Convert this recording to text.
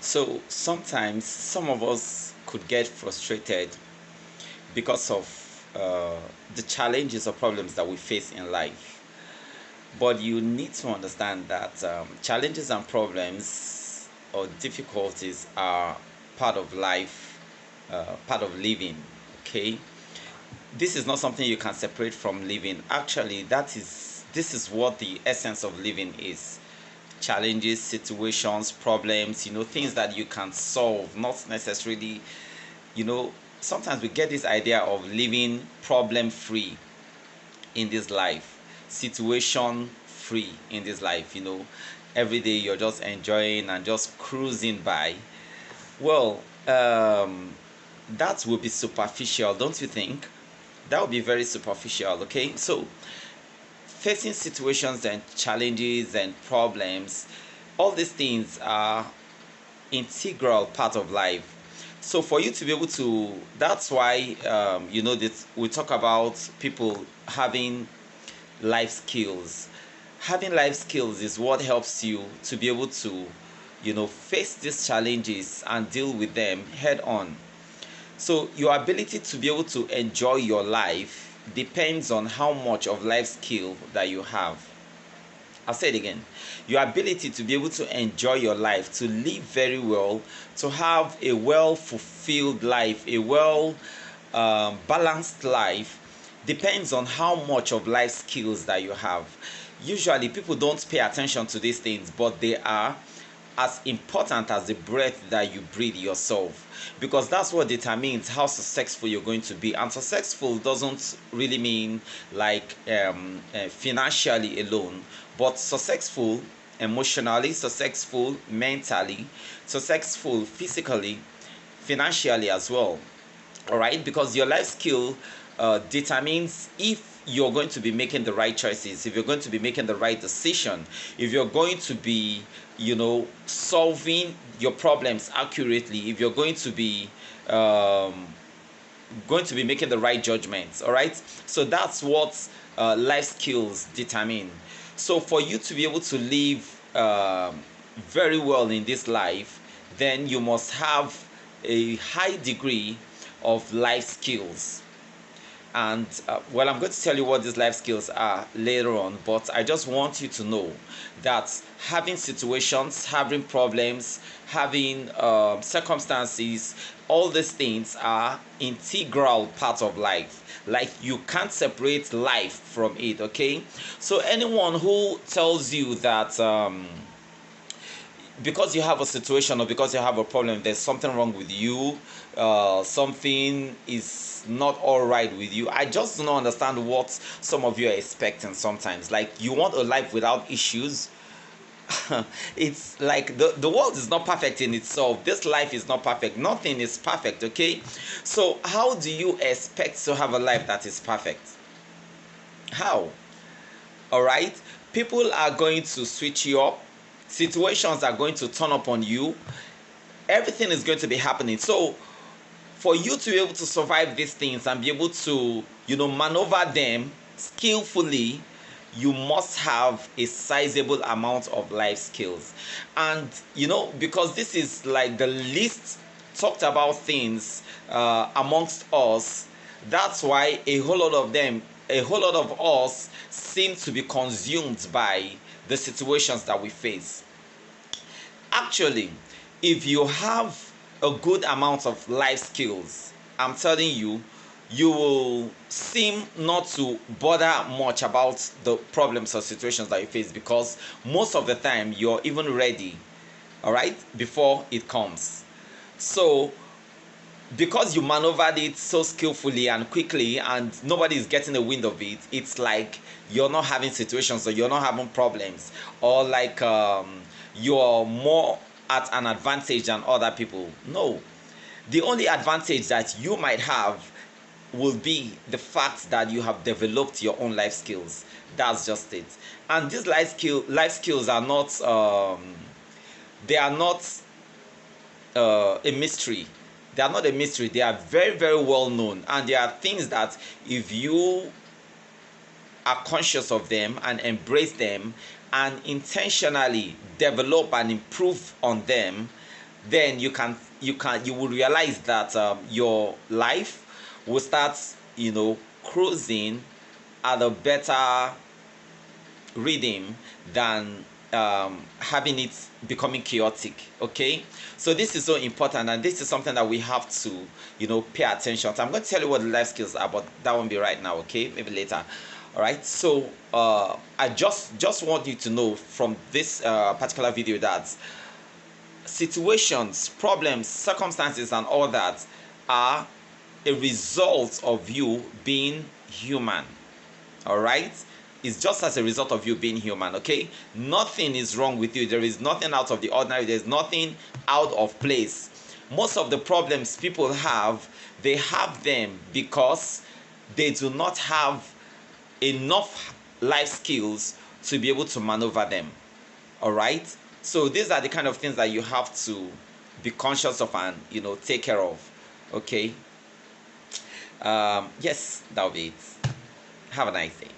So sometimes some of us could get frustrated because of the challenges or problems that we face in life. But you need to understand that challenges and problems or difficulties are part of life, part of living. Okay, this is not something you can separate from living. Actually, this is what the essence of living is. Challenges, situations, problems, things that you can solve, not necessarily, you know, sometimes we get this idea of living problem free in this life, situation free in this life, every day you're just enjoying and just cruising by. Well, that will be superficial, don't you think? That would be very superficial. Okay, so facing situations and challenges and problems, all these things are integral part of life. So for you to be able to, that's why this we talk about people having life skills. Having life skills is what helps you to be able to face these challenges and deal with them head on. So your ability to be able to enjoy your life depends on how much of life skill that you have. I'll say it again. Your ability to be able to enjoy your life, to live very well, to have a well fulfilled life, a well balanced life, depends on how much of life skills that you have. Usually, people don't pay attention to these things, but they are as important as the breath that you breathe yourself, because that's what determines how successful you're going to be. And successful doesn't really mean like financially alone, but successful emotionally, successful mentally, successful physically, financially as well. All right, because your life skill determines if you're going to be making the right choices, if you're going to be making the right decision, if you're going to be solving your problems accurately, if you're um, going to be making the right judgments. All right, so that's what life skills determine. So for you to be able to live very well in this life, then you must have a high degree of life skills. And well, I'm going to tell you what these life skills are later on, but I just want you to know that having situations, having problems, having circumstances, all these things are integral part of life. Like you can't separate life from it. Okay, so anyone who tells you that because you have a situation or because you have a problem, there's something wrong with you, something is not all right with you, I just do not understand what some of you are expecting sometimes. Like, you want a life without issues. It's like the world is not perfect in itself. This life is not perfect. Nothing is perfect, okay? So how do you expect to have a life that is perfect? How? All right, people are going to switch you up, situations are going to turn up on you, everything is going to be happening. So for you to be able to survive these things and be able to maneuver them skillfully, you must have a sizable amount of life skills. And because this is like the least talked about things amongst us, that's why a whole lot of us seem to be consumed by the situations that we face. Actually, if you have a good amount of life skills, I'm telling you, you will seem not to bother much about the problems or situations that you face, because most of the time you're even ready, all right, before it comes. So because you maneuvered it so skillfully and quickly and nobody is getting a wind of it, it's like you're not having situations or you're not having problems, or like you're more at an advantage than other people. No, the only advantage that you might have will be the fact that you have developed your own life skills. That's just it. And these life skills are not they are not a mystery. They are not a mystery. They are very, very well known. And there are things that if you are conscious of them and embrace them and intentionally develop and improve on them, then you will realize that your life will start, cruising at a better rhythm than having it becoming chaotic. Okay, so this is so important, and this is something that we have to pay attention to. I'm going to tell you what the life skills are, but that won't be right now. Okay, maybe later. All right, so I just want you to know from this particular video that situations, problems, circumstances, and all that are a result of you being human. All right, it's just as a result of you being human. Okay, nothing is wrong with you. There is nothing out of the ordinary. There's nothing out of place. Most of the problems people have, they have them because they do not have enough life skills to be able to maneuver them. All right, so these are the kind of things that you have to be conscious of and take care of. Okay, yes, that'll be it. Have a nice day.